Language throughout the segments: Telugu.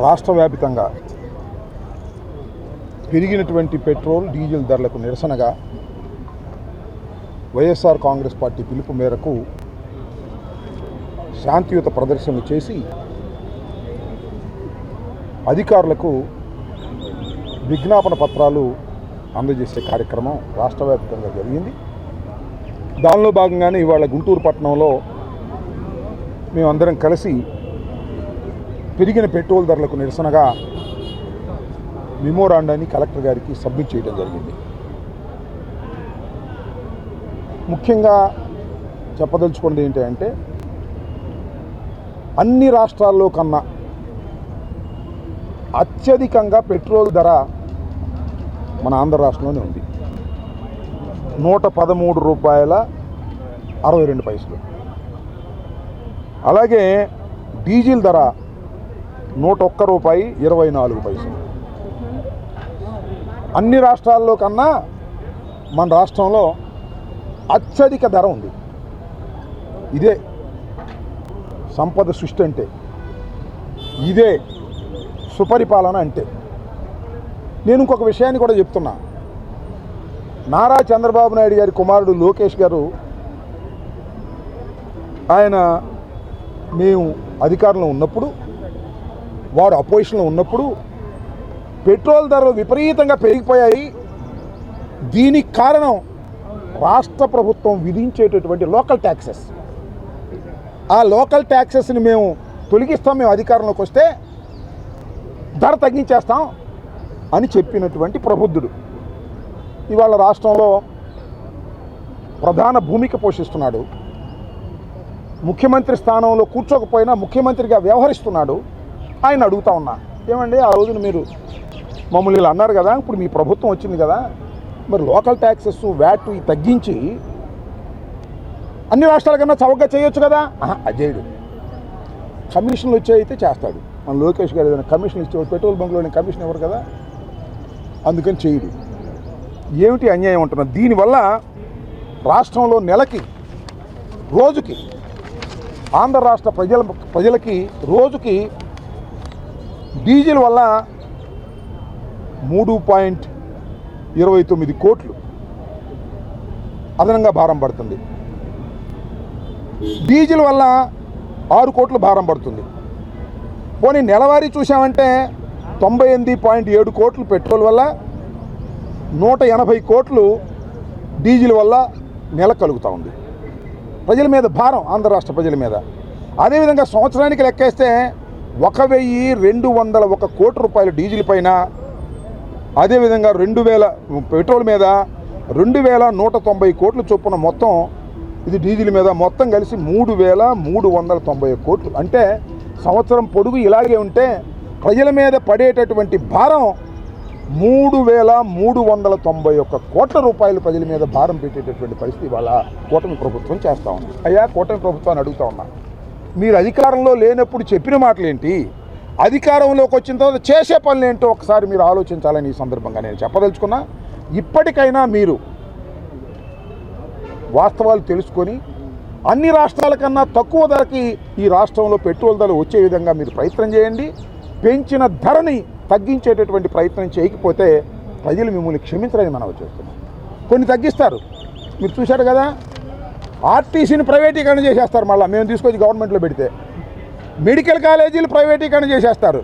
రాష్ట్ర వ్యాప్తంగా పెరిగినటువంటి పెట్రోల్ డీజిల్ ధరలకు నిరసనగా వైఎస్ఆర్ కాంగ్రెస్ పార్టీ పిలుపు మేరకు శాంతియుత ప్రదర్శనలు చేసి అధికారులకు విజ్ఞాపన పత్రాలు అందజేసే కార్యక్రమం రాష్ట్ర వ్యాప్తంగా జరిగింది. దానిలో భాగంగానే ఇవాళ గుంటూరు పట్టణంలో మేమందరం కలిసి పెరిగిన పెట్రోల్ ధరలకు నిరసనగా మెమోరాండాన్ని కలెక్టర్ గారికి సబ్మిట్ చేయడం జరిగింది. ముఖ్యంగా చెప్పదలుచుకున్నది ఏంటంటే అన్ని రాష్ట్రాల్లో కన్నా అత్యధికంగా పెట్రోల్ ధర మన ఆంధ్ర రాష్ట్రంలోనే ఉంది. 113 రూపాయల 62 పైసలు. అలాగే డీజిల్ ధర 101 రూపాయి 24 పైసలు. అన్ని రాష్ట్రాల్లో కన్నా మన రాష్ట్రంలో అత్యధిక ధర ఉంది. ఇదే సంపద సృష్టి అంటే, ఇదే సుపరిపాలన అంటే. నేను ఇంకొక విషయాన్ని కూడా చెప్తున్నా. నారా చంద్రబాబు నాయుడు గారి కుమారుడు లోకేష్ గారు, ఆయన మేము అధికారంలో ఉన్నప్పుడు, వారు అపోజిషన్లో ఉన్నప్పుడు పెట్రోల్ ధరలు విపరీతంగా పెరిగిపోయాయి. దీనికి కారణం రాష్ట్ర ప్రభుత్వం విధించేటటువంటి లోకల్ ట్యాక్సెస్. ఆ లోకల్ ట్యాక్సెస్ని మేము తొలగిస్తాం, మేము అధికారంలోకి వస్తే ధర తగ్గించేస్తాం అని చెప్పినటువంటి ప్రబుద్ధుడు ఇవాళ రాష్ట్రంలో ప్రధాన భూమిక పోషిస్తున్నాడు. ముఖ్యమంత్రి స్థానంలో కూర్చోకపోయినా ముఖ్యమంత్రిగా వ్యవహరిస్తున్నాడు. ఆయన అడుగుతా ఉన్నా, ఏమండి ఆ రోజున మీరు మమ్మల్ని ఇలా అన్నారు కదా, ఇప్పుడు మీ ప్రభుత్వం వచ్చింది కదా, మరి లోకల్ ట్యాక్సెస్ వ్యాట్ తగ్గించి అన్ని రాష్ట్రాల కన్నా చౌకగా చేయొచ్చు కదా. అజేయుడు కమిషన్లు వచ్చాయితే చేస్తాడు. మన లోకేష్ గారు ఏదైనా కమిషన్ ఇచ్చేవాడు, పెట్రోల్ బంక్లోని కమిషన్ ఇవ్వరు కదా, అందుకని చేయడు. ఏమిటి అన్యాయం అంటున్నారు. దీనివల్ల రాష్ట్రంలో నెలకి రోజుకి ఆంధ్ర రాష్ట్ర ప్రజలకి రోజుకి డీజిల్ వల్ల 3.29 కోట్లు అదనంగా భారం పడుతుంది. డీజిల్ వల్ల 6 కోట్లు భారం పడుతుంది. పోనీ నెలవారీ చూసామంటే 98.7 కోట్లు పెట్రోల్ వల్ల, 180 కోట్లు డీజిల్ వల్ల నెల కలుగుతూ ఉంది ప్రజల మీద భారం, ఆంధ్ర రాష్ట్ర ప్రజల మీద. అదేవిధంగా సంవత్సరానికి లెక్కేస్తే 1,201 కోట్ల రూపాయలు డీజిల్ పైన, అదేవిధంగా 2,000 పెట్రోల్ మీద 2,190 కోట్ల చొప్పున మొత్తం ఇది డీజిల్ మీద మొత్తం కలిసి 3,390 కోట్లు. అంటే సంవత్సరం పొడుగు ఇలాగే ఉంటే ప్రజల మీద పడేటటువంటి భారం 3,391 కోట్ల రూపాయలు ప్రజల మీద భారం పెట్టేటటువంటి పరిస్థితి ఇవాళ కూటమి ప్రభుత్వం చేస్తూ ఉంది. అయ్యా కూటమి ప్రభుత్వాన్ని అడుగుతా ఉన్నా, మీరు అధికారంలో లేనప్పుడు చెప్పిన మాటలేంటి, అధికారంలోకి వచ్చిన తర్వాత చేసే పనులు ఏంటో ఒకసారి మీరు ఆలోచించాలని ఈ సందర్భంగా నేను చెప్పదలుచుకున్నా. ఇప్పటికైనా మీరు వాస్తవాలు తెలుసుకొని అన్ని రాష్ట్రాల కన్నా తక్కువ ధరకి ఈ రాష్ట్రంలో పెట్రోల్ ధరలు వచ్చే విధంగా మీరు ప్రయత్నం చేయండి. పెంచిన ధరని తగ్గించేటటువంటి ప్రయత్నం చేయకపోతే ప్రజలు మిమ్మల్ని క్షమించరని మనం చేస్తున్నాం. కొన్ని తగ్గిస్తారు, మీరు చూశారు కదా, ఆర్టీసీని ప్రైవేటీకరణ చేసేస్తారు. మళ్ళీ మేము తీసుకొచ్చి గవర్నమెంట్లో పెడితే మెడికల్ కాలేజీలు ప్రైవేటీకరణ చేసేస్తారు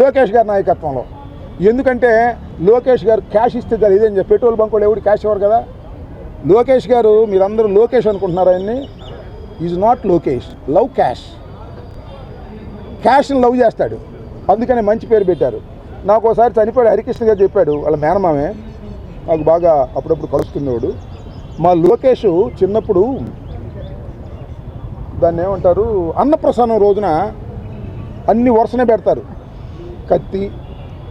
లోకేష్ గారి నాయకత్వంలో. ఎందుకంటే లోకేష్ గారు క్యాష్ ఇస్తే ఇదేం పెట్రోల్ బంకులు ఎవరు క్యాష్ ఇవ్వరు కదా. లోకేష్ గారు, మీరందరూ లోకేష్ అనుకుంటున్నారు, ఆయన్ని is not Lokesh, love cash. క్యాష్ని లవ్ చేస్తాడు, అందుకనే మంచి పేరు పెట్టారు. నాకు ఒకసారి చనిపోయాడు హరికృష్ణ గారు చెప్పాడు, వాళ్ళ మేనమామే నాకు బాగా అప్పుడప్పుడు కలుస్తున్నవాడు. మా లోకేష్ చిన్నప్పుడు దాన్ని ఏమంటారు, అన్నప్రసన్నం రోజున అన్ని వరుసనే పెడతారు, కత్తి,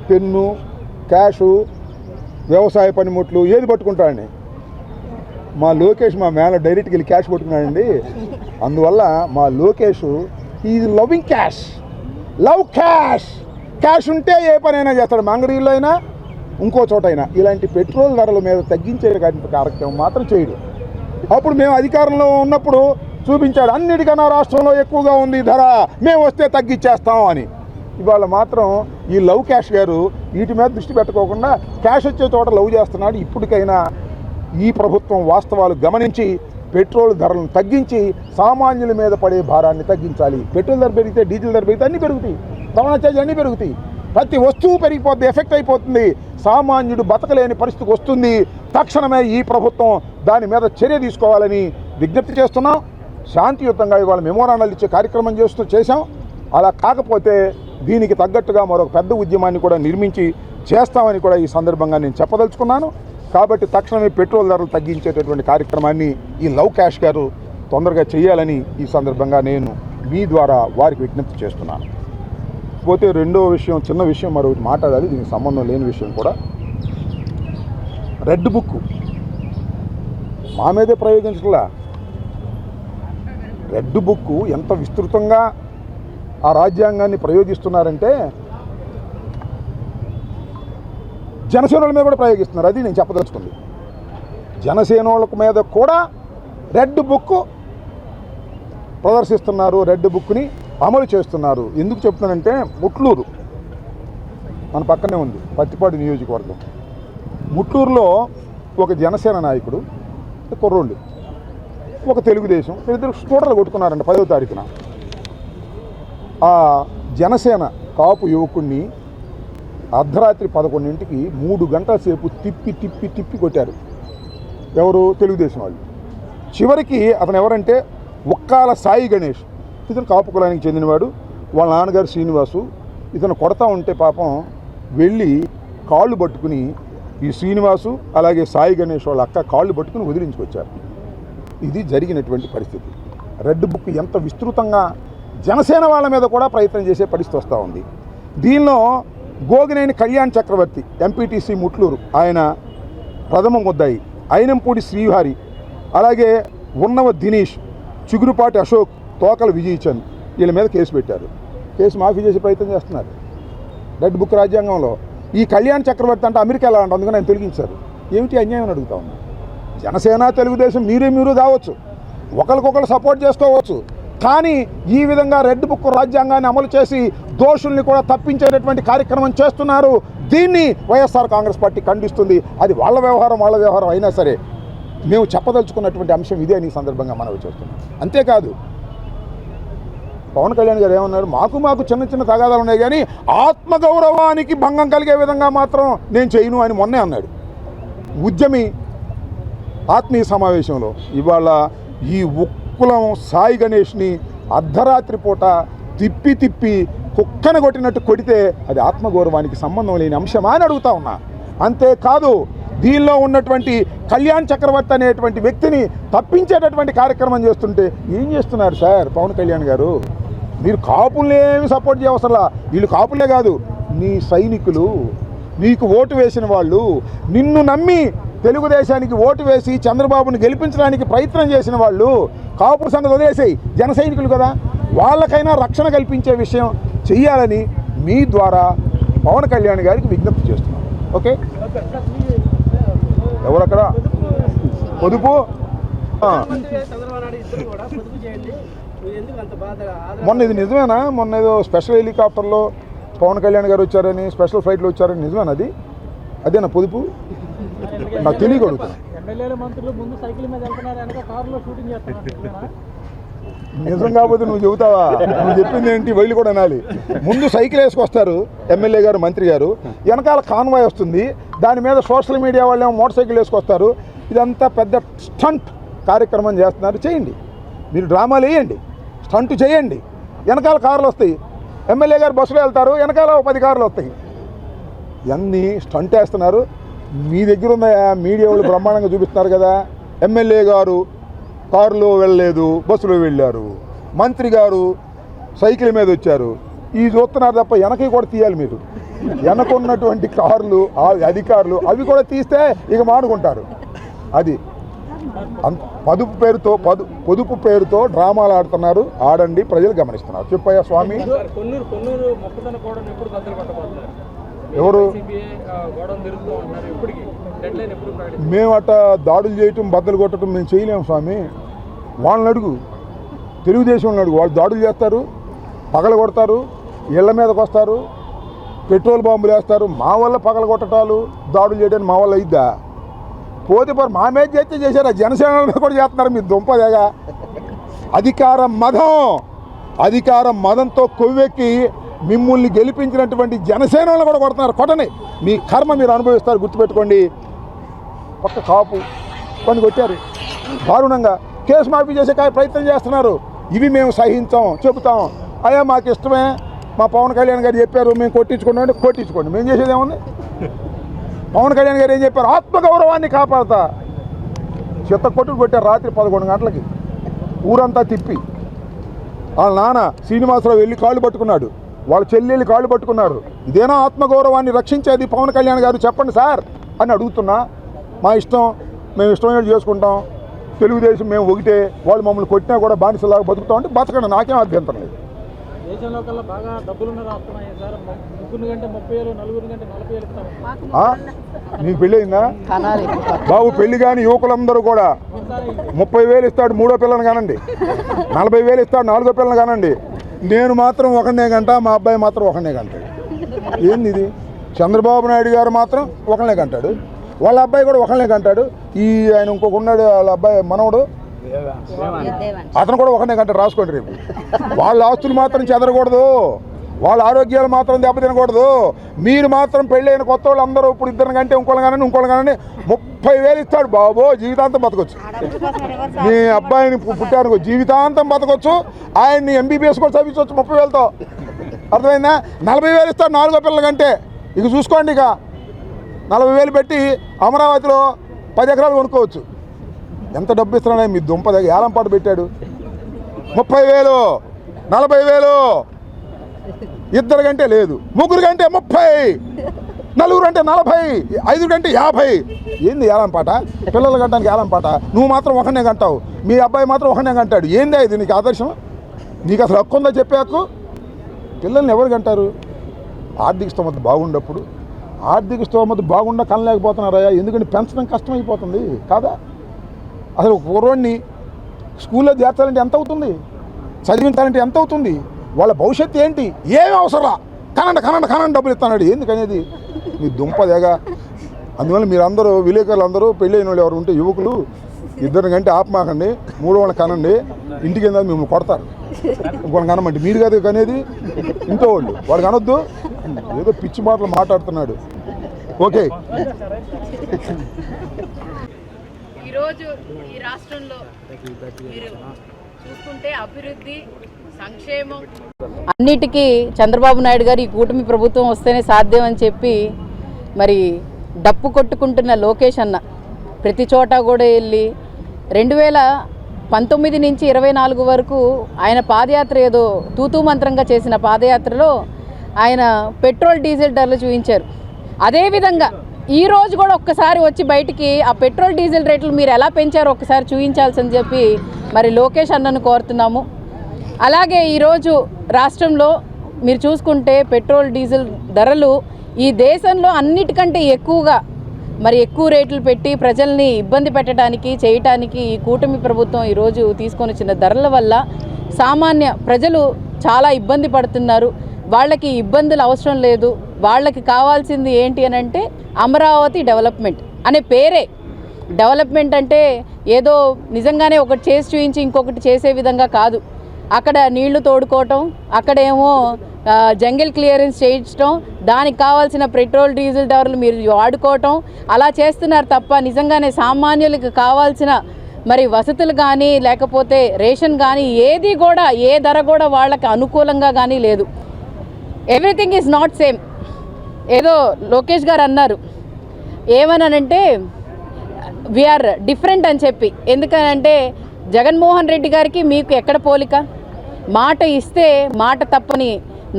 పెన్ను, క్యాషు, వ్యవసాయ పనిముట్లు, ఏది పట్టుకుంటాడని. మా లోకేష్ మా మేన డైరెక్ట్గా వెళ్ళి క్యాష్ పట్టుకున్నాడండి. అందువల్ల మా Lokesh is loving cash, love cash. Cash ఉంటే ఏ పనైనా చేస్తాడు, మంగళగిరిలో అయినా ఇంకో చోట అయినా. ఇలాంటి పెట్రోల్ ధరల మీద తగ్గించే కార్యక్రమం మాత్రం చేయడు. అప్పుడు మేము అధికారంలో ఉన్నప్పుడు చూపించాడు, అన్నిటికన్నా రాష్ట్రంలో ఎక్కువగా ఉంది ధర, మేము వస్తే తగ్గించేస్తాం అని. ఇవాళ మాత్రం ఈ లవ్ క్యాష్ గారు వీటి మీద దృష్టి పెట్టుకోకుండా క్యాష్ వచ్చే చోట లవ్ చేస్తున్నాడు. ఇప్పటికైనా ఈ ప్రభుత్వం వాస్తవాలు గమనించి పెట్రోల్ ధరలను తగ్గించి సామాన్యుల మీద పడే భారాన్ని తగ్గించాలి. పెట్రోల్ ధర పెరిగితే డీజిల్ ధర పెరిగితే అన్నీ పెరుగుతాయి, రవాణా ఛార్జీలు అన్నీ పెరుగుతాయి, ప్రతి వస్తువు పెరిగిపోద్ది, ఎఫెక్ట్ అయిపోతుంది, సామాన్యుడు బతకలేని పరిస్థితికి వస్తుంది. తక్షణమే ఈ ప్రభుత్వం దాని మీద చర్య తీసుకోవాలని విజ్ఞప్తి చేస్తున్నాం. శాంతియుతంగా ఇవాళ మెమోరాండాలు ఇచ్చే కార్యక్రమం చేశాం. అలా కాకపోతే దీనికి తగ్గట్టుగా మరొక పెద్ద ఉద్యమాన్ని కూడా నిర్మించి చేస్తామని కూడా ఈ సందర్భంగా నేను చెప్పదలుచుకున్నాను. కాబట్టి తక్షణమే పెట్రోల్ ధరలు తగ్గించేటటువంటి కార్యక్రమాన్ని ఈ లవ్ క్యాష్ గారు తొందరగా చేయాలని ఈ సందర్భంగా నేను మీ ద్వారా వారికి విజ్ఞప్తి చేస్తున్నాను. పోతే రెండో విషయం, చిన్న విషయం మరొకటి మాట్లాడాలి, దీనికి సంబంధం లేని విషయం కూడా. రెడ్ బుక్ మా మీదే ప్రయోగించట్లా. రెడ్ బుక్ ఎంత విస్తృతంగా ఆ రాజ్యాంగాన్ని ప్రయోగిస్తున్నారంటే జనసేనల మీద కూడా ప్రయోగిస్తున్నారు. అది నేను చెప్పదలుచుకుంది. జనసేనోళ్ళ మీద కూడా రెడ్ బుక్ ప్రదర్శిస్తున్నారు, రెడ్ బుక్ని అమలు చేస్తున్నారు. ఎందుకు చెప్తున్నానంటే ముట్లూరు మన పక్కనే ఉంది, పత్తిపాడు నియోజకవర్గం. ముట్లూరులో ఒక జనసేన నాయకుడు, కుర్రోళ్ళు, ఒక తెలుగుదేశం, ఇద్దరు స్కూటర్లు కొట్టుకున్నారంట 10వ తారీఖున. ఆ జనసేన కాపు యువకుడిని అర్ధరాత్రి 11ంటికి 3 గంటల సేపు తిప్పి కొట్టారు. ఎవరు? తెలుగుదేశం వాళ్ళు. చివరికి అతను ఎవరంటే ఒక్కాల సాయి గణేష్. ఇతను కాపు కులానికి చెందినవాడు. వాళ్ళ నాన్నగారు శ్రీనివాసు. ఇతను కొడతా ఉంటే పాపం వెళ్ళి కాళ్ళు పట్టుకుని ఈ శ్రీనివాసు అలాగే సాయి గణేష్ వాళ్ళ అక్క కాళ్ళు పట్టుకుని వదిలించుకొచ్చారు. ఇది జరిగినటువంటి పరిస్థితి. రెడ్ బుక్ ఎంత విస్తృతంగా జనసేన వాళ్ళ మీద కూడా ప్రయత్నం చేసే పరిస్థితి వస్తూ ఉంది. దీనిలో గోగినేని కళ్యాణ్ చక్రవర్తి ఎంపీటీసీ ముట్లూరు, ఆయన ప్రథమ ముద్దాయి, అయినంపూడి శ్రీహరి, అలాగే ఉన్నవ దినేష్, చిగురుపాటి అశోక్, తోకల విజయచంద్ వీళ్ళ మీద కేసు పెట్టారు. కేసు మాఫీ చేసే ప్రయత్నం చేస్తున్నారు రెడ్ బుక్ రాజ్యాంగంలో. ఈ కళ్యాణ్ చక్రవర్తి అంటే అమెరికా ఎలా ఉంటుంది, అందుకని ఆయన తొలగించారు. ఏమిటి అన్యాయం అని అడుగుతా ఉన్నా. జనసేన తెలుగుదేశం మీరు కావచ్చు, ఒకరికొకరు సపోర్ట్ చేసుకోవచ్చు, కానీ ఈ విధంగా రెడ్ బుక్ రాజ్యాంగాన్ని అమలు చేసి దోషుల్ని కూడా తప్పించేటటువంటి కార్యక్రమం చేస్తున్నారు. దీన్ని వైఎస్ఆర్ కాంగ్రెస్ పార్టీ ఖండిస్తుంది. అది వాళ్ళ వ్యవహారం అయినా సరే మేము చెప్పదలుచుకున్నటువంటి అంశం ఇదే అని ఈ సందర్భంగా మనవి చేస్తున్నాం. అంతేకాదు పవన్ కళ్యాణ్ గారు ఏమన్నారు, మాకు చిన్న తగాదాలు ఉన్నాయి కానీ ఆత్మగౌరవానికి భంగం కలిగే విధంగా మాత్రం నేను చేయను అని మొన్నే అన్నాడు ఉద్యమి ఆత్మీయ సమావేశంలో. ఇవాళ ఈ ఉక్కులం సాయి గణేష్ని అర్ధరాత్రి పూట తిప్పి కుక్కను కొట్టినట్టు కొడితే అది ఆత్మగౌరవానికి సంబంధం లేని అంశమా అని అడుగుతా ఉన్నా. అంతేకాదు దీనిలో ఉన్నటువంటి కళ్యాణ్ చక్రవర్తి అనేటువంటి వ్యక్తిని తప్పించేటటువంటి కార్యక్రమం చేస్తుంటే ఏం చేస్తున్నారు సార్ పవన్ కళ్యాణ్ గారు? మీరు కాపులనేమి సపోర్ట్ చేయవసరలా. వీళ్ళు కాపులే కాదు, నీ సైనికులు, నీకు ఓటు వేసిన వాళ్ళు, నిన్ను నమ్మి తెలుగుదేశానికి ఓటు వేసి చంద్రబాబును గెలిపించడానికి ప్రయత్నం చేసిన వాళ్ళు, కాపుల సంగతి వదిలేసాయి, జన సైనికులు కదా, వాళ్ళకైనా రక్షణ కల్పించే విషయం చెయ్యాలని మీ ద్వారా పవన్ కళ్యాణ్ గారికి విజ్ఞప్తి చేస్తున్నాం. ఓకే, ఎవరక్కడ పొదుపు మొన్న ఇది నిజమేనా? మొన్న ఏదో స్పెషల్ హెలికాప్టర్లో పవన్ కళ్యాణ్ గారు వచ్చారని, స్పెషల్ ఫ్లైట్లో వచ్చారని నిజమేనా? అదేనా పొదుపు? నాకు తెలియకూడదు. నిజం కాకపోతే నువ్వు చెబుతావా? నువ్వు చెప్పింది ఏంటి? వైలు కూడా అనాలి. ముందు సైకిల్ వేసుకొస్తారు ఎమ్మెల్యే గారు, మంత్రి గారు, వెనకాల కాన్వాయ్ వస్తుంది, దాని మీద సోషల్ మీడియా వాళ్ళు ఏమో మోటార్ సైకిల్ వేసుకొస్తారు. ఇదంతా పెద్ద స్టంట్ కార్యక్రమం చేస్తున్నారు. చేయండి, మీరు డ్రామాలు వేయండి, స్టంట్ చేయండి, వెనకాల కార్లు వస్తాయి. ఎమ్మెల్యే గారు బస్సులో వెళ్తారు, వెనకాల 10 కార్లు వస్తాయి. ఇవన్నీ స్టంట్ వేస్తున్నారు. మీ దగ్గర ఉన్న మీడియా వాళ్ళు బ్రహ్మాండంగా చూపిస్తున్నారు కదా. ఎమ్మెల్యే గారు కారులో వెళ్ళలేదు, బస్సులో వెళ్ళారు, మంత్రి గారు సైకిల్ మీద వచ్చారు. ఈ చూస్తున్నారు తప్ప వెనక కూడా తీయాలి మీరు. వెనకున్నటువంటి కార్లు, అధికారులు అవి కూడా తీస్తే ఇక మానుకుంటారు. అది పొదుపు పేరుతో డ్రామాలు ఆడుతున్నారు. ఆడండి, ప్రజలు గమనిస్తున్నారు. చెప్పయ్యా స్వామి. ఎవరు? మేము అట్ట దాడులు చేయటం, బద్దలు కొట్టడం మేము చేయలేము స్వామి. వాళ్ళని అడుగు, తెలుగుదేశం వాళ్ళని అడుగు. వాళ్ళు దాడులు చేస్తారు, పగల కొడతారు, ఇళ్ల మీదకి వస్తారు, పెట్రోల్ బాంబులు వేస్తారు. మా వల్ల పగలగొట్టడాలు దాడులు చేయడానికి మా వల్ల అయిద్దా? పోతే మా మీద చేస్తే చేశారు, జనసేన మీద కూడా చేస్తున్నారు. మీ దుంపదేగా అధికార మదంతో కొవ్వెక్కి మిమ్మల్ని గెలిపించినటువంటి జనసేనలను కూడా కొడుతున్నారు. కొట్టని మీ కర్మ మీరు అనుభవిస్తారు, గుర్తుపెట్టుకోండి. పక్క కాపు కొన్ని కొట్టారు దారుణంగా, కేసు మాఫీ చేసే ప్రయత్నం చేస్తున్నారు. ఇవి మేము సహించాం, చెబుతాం. అయ్యా మాకు ఇష్టమే, మా పవన్ కళ్యాణ్ గారు చెప్పారు మేము కొట్టించుకున్నాం అంటే కొట్టించుకోండి, మేము చేసేది ఏముంది? పవన్ కళ్యాణ్ గారు ఏం చెప్పారు? ఆత్మగౌరవాన్ని కాపాడతా. చెత్త కొట్టుకు కొట్టారు రాత్రి 11 గంటలకి ఊరంతా తిప్పి. వాళ్ళ నాన్న శ్రీనివాసరావు వెళ్ళి కాళ్ళు పట్టుకున్నాడు, వాళ్ళ చెల్లెళ్ళు కాళ్ళు పట్టుకున్నారు. ఇదేనా ఆత్మగౌరవాన్ని రక్షించేది? పవన్ కళ్యాణ్ గారు చెప్పండి సార్ అని అడుగుతున్నా. మా ఇష్టం, మేము ఇష్టమైనట్టు చేసుకుంటాం, తెలుగుదేశం మేము ఒకటే, వాళ్ళు మమ్మల్ని కొట్టినా కూడా బానిసలాగా బతుకుతాం అంటే బతకండి, నాకేం అభ్యంతరం లేదు. దేశంలో కల్లా బాగా డబ్బులున్న రాస్తున్నాయి సార్. 3 గంటే 30,000, 4 గంటే 40,000 మీకు పెళ్ళి అయిందా బాబు? పెళ్లి కానీ యువకులందరూ కూడా 30,000 ఇస్తాడు 3వ పిల్లని కానండి, 40,000 ఇస్తాడు 4వ పిల్లని కానండి. నేను మాత్రం ఒకనే గంట, మా అబ్బాయి మాత్రం ఒకనే గంటాడు. ఏంది ఇది? చంద్రబాబు నాయుడు గారు మాత్రం ఒకనే గంటాడు, వాళ్ళ అబ్బాయి కూడా ఒకనే గంటాడు. ఆయన ఇంకొక ఉన్నాడు, వాళ్ళ అబ్బాయి మనవడు, అతను కూడా ఒకనే గంటాడు. రాసుకోండి రేపు. వాళ్ళ ఆస్తులు మాత్రం చెదరకూడదు, వాళ్ళ ఆరోగ్యాలు మాత్రం దెబ్బతినకూడదు. మీరు మాత్రం పెళ్ళైన కొత్త వాళ్ళు అందరూ ఇప్పుడు ఇద్దరిని కంటే ఇంకోళ్ళు కానీ 30,000 ఇస్తాడు బాబో, జీవితాంతం బతకొచ్చు. మీ అబ్బాయిని పుట్టారు జీవితాంతం బతకొచ్చు, ఆయన్ని MBBS కూడా చదివించవచ్చు 30,000తో. అర్థమైందా? 40,000 ఇస్తాడు 4వ పిల్లల కంటే. ఇక చూసుకోండి, ఇక 40,000 పెట్టి అమరావతిలో 10 ఎకరాలు కొనుక్కోవచ్చు. ఎంత డబ్బు ఇస్తున్నాడు మీ దుంప దగ్గర? ఏలంపాటు పెట్టాడు. 30,000, 40,000, ఇద్దరు కంటే లేదు, ముగ్గురు కంటే 30, నలుగురు అంటే 40, 5 కంటే 50. ఏంది ఏలంపాట? పిల్లలు కంటానికి ఏలంపాట? నువ్వు మాత్రం ఒకనే కంటావు, మీ అబ్బాయి మాత్రం ఒకనే కంటాడు. ఏందా ఇది నీకు ఆదర్శం? నీకు అసలు హక్కు ఉందా చెప్పే హక్కు? పిల్లల్ని ఎవరు కంటారు? ఆర్థిక స్తోమత బాగుండప్పుడు. ఆర్థిక స్తోమత బాగుండా కనలేకపోతున్నారయ్యా, ఎందుకంటే పెంచడం కష్టమైపోతుంది కాదా? అసలు కుర్రోడిని స్కూల్లో చేర్చాలంటే ఎంత అవుతుంది? చదివించాలంటే ఎంత అవుతుంది? వాళ్ళ భవిష్యత్తు ఏంటి? ఏమి అవసరం? కనండి డబ్బులు ఇస్తాడు. ఎందుకనేది మీ దుంపదేగా. అందువల్ల మీరందరూ విలేకరులు అందరూ పెళ్ళైన వాళ్ళు ఎవరు ఉంటే యువకులు, ఇద్దరిని కంటే ఆపమాకండి, 3వ వాళ్ళని కనండి. ఇంటికి కింద మిమ్మల్ని కొడతారు. ఇంకొకరిని కనమండి. మీరు కదా కనేది, ఇంట్లో వాళ్ళు. వాడు కనొద్దు, ఏదో పిచ్చి మాటలు మాట్లాడుతున్నాడు. ఓకే. ఈరోజు ఈ రాష్ట్రంలో మీరు చూసుకుంటే అభివృద్ధి, సంక్షేమం అన్నిటికీ చంద్రబాబు నాయుడు గారు ఈ కూటమి ప్రభుత్వం వస్తేనే సాధ్యం అని చెప్పి మరి డప్పు కొట్టుకుంటున్న లోకేష్ అన్న ప్రతి చోట కూడా వెళ్ళి 2019 నుంచి 24 వరకు ఆయన పాదయాత్ర ఏదో తూతూ మంత్రంగా చేసిన పాదయాత్రలో ఆయన పెట్రోల్ డీజిల్ ధరలు చూపించారు. అదేవిధంగా ఈరోజు కూడా ఒక్కసారి వచ్చి బయటికి ఆ పెట్రోల్ డీజిల్ రేట్లు మీరు ఎలా పెంచారో ఒక్కసారి చూపించాల్సని చెప్పి మరి లోకేష్ అన్నను కోరుతున్నాము. అలాగే ఈరోజు రాష్ట్రంలో మీరు చూసుకుంటే పెట్రోల్ డీజిల్ ధరలు ఈ దేశంలో అన్నిటికంటే ఎక్కువగా మరి ఎక్కువ రేట్లు పెట్టి ప్రజల్ని ఇబ్బంది పెట్టడానికి చేయటానికి ఈ కూటమి ప్రభుత్వం ఈరోజు తీసుకొని వచ్చిన ధరల వల్ల సామాన్య ప్రజలు చాలా ఇబ్బంది పడుతున్నారు. వాళ్ళకి ఇబ్బందులు అవసరం లేదు. వాళ్ళకి కావాల్సింది ఏంటి అని అంటే అమరావతి డెవలప్మెంట్ అనే పేరే. డెవలప్మెంట్ అంటే ఏదో నిజంగానే ఒకటి చేసి చూపించి ఇంకొకటి చేసే విధంగా కాదు. అక్కడ నీళ్లు తోడుకోవటం, అక్కడేమో జంగిల్ క్లియరెన్స్ చేయించడం, దానికి కావాల్సిన పెట్రోల్ డీజిల్ ధరలు మీరు వాడుకోవటం, అలా చేస్తున్నారు తప్ప నిజంగానే సామాన్యులకు కావాల్సిన మరి వసతులు కానీ లేకపోతే రేషన్ కానీ ఏది కూడా ఏ ధర కూడా వాళ్ళకి అనుకూలంగా కానీ లేదు. Everything is not same. ఏదో లోకేష్ గారు అన్నారు ఏమనంటే వీఆర్ డిఫరెంట్ అని చెప్పి. ఎందుకనంటే జగన్మోహన్ రెడ్డి గారికి మీకు ఎక్కడ పోలిక? మాట ఇస్తే మాట తప్పని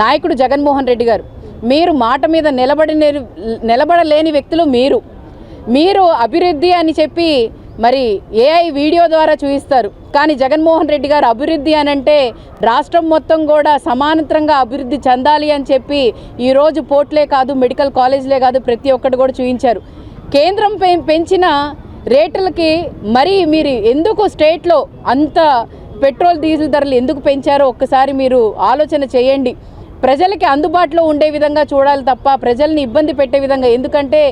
నాయకుడు జగన్మోహన్ రెడ్డి గారు. మీరు మాట మీద నిలబడలేని వ్యక్తులు మీరు అభివృద్ధి అని చెప్పి మరి ఏఐ వీడియో ద్వారా చూపిస్తారు. కానీ జగన్మోహన్ రెడ్డి గారు అభివృద్ధి అని అంటే రాష్ట్రం మొత్తం కూడా సమాంతరంగా అభివృద్ధి చెందాలి అని చెప్పి ఈరోజు పోర్ట్లే కాదు, మెడికల్ కాలేజ్లే కాదు, ప్రతి ఒక్కటి కూడా చూపించారు. కేంద్రం పెంచిన రేట్లకి మరి మీరు ఎందుకు స్టేట్లో అంత పెట్రోల్ డీజిల్ ధరలు ఎందుకు పెంచారో ఒక్కసారి మీరు ఆలోచన చేయండి. ప్రజలకి అందుబాటులో ఉండే విధంగా చూడాలి తప్ప ప్రజల్ని ఇబ్బంది పెట్టే విధంగా, ఎందుకంటే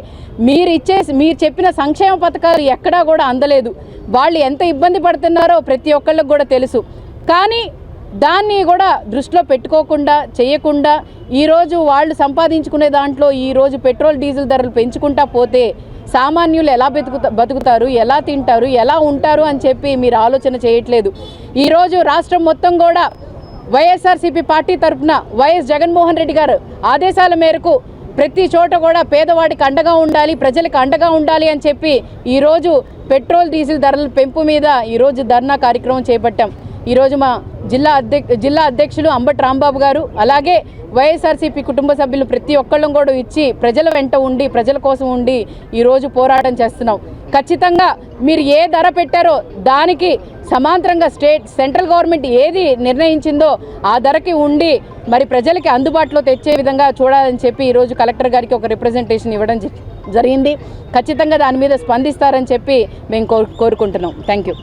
మీరు చెప్పిన సంక్షేమ పథకాలు ఎక్కడా కూడా అందలేదు. వాళ్ళు ఎంత ఇబ్బంది పడుతున్నారో ప్రతి ఒక్కళ్ళకి కూడా తెలుసు. కానీ దాన్ని కూడా దృష్టిలో పెట్టుకోకుండా చేయకుండా ఈరోజు వాళ్ళు సంపాదించుకునే దాంట్లో ఈరోజు పెట్రోల్ డీజిల్ ధరలు పెంచుకుంటా పోతే సామాన్యులు ఎలా బతుకుతారు, ఎలా తింటారు, ఎలా ఉంటారు అని చెప్పి మీరు ఆలోచన చేయట్లేదు. ఈరోజు రాష్ట్రం మొత్తం కూడా వైఎస్ఆర్సీపీ పార్టీ తరఫున వైఎస్ జగన్మోహన్ రెడ్డి గారు ఆదేశాల మేరకు ప్రతి చోట కూడా పేదవాడికి అండగా ఉండాలి, ప్రజలకు అండగా ఉండాలి అని చెప్పి ఈరోజు పెట్రోల్ డీజిల్ ధరల పెంపు మీద ఈరోజు ధర్నా కార్యక్రమం చేపట్టాం. ఈరోజు మా జిల్లా అధ్యక్షులు అంబటి రాంబాబు గారు, అలాగే వైఎస్ఆర్సీపీ కుటుంబ సభ్యులు ప్రతి ఒక్కళ్ళం కూడా ఇచ్చి ప్రజల వెంట ఉండి ప్రజల కోసం ఉండి ఈరోజు పోరాటం చేస్తున్నాం. ఖచ్చితంగా మీరు ఏ ధర పెట్టారో దానికి సమాంతరంగా సెంట్రల్ గవర్నమెంట్ ఏది నిర్ణయించిందో ఆ ధరకి ఉండి మరి ప్రజలకి అందుబాటులో తెచ్చే విధంగా చూడాలని చెప్పి ఈరోజు కలెక్టర్ గారికి ఒక రిప్రజెంటేషన్ ఇవ్వడం జరిగింది. ఖచ్చితంగా దాని మీద స్పందిస్తారని చెప్పి మేము కోరుకుంటున్నాం. Thank you.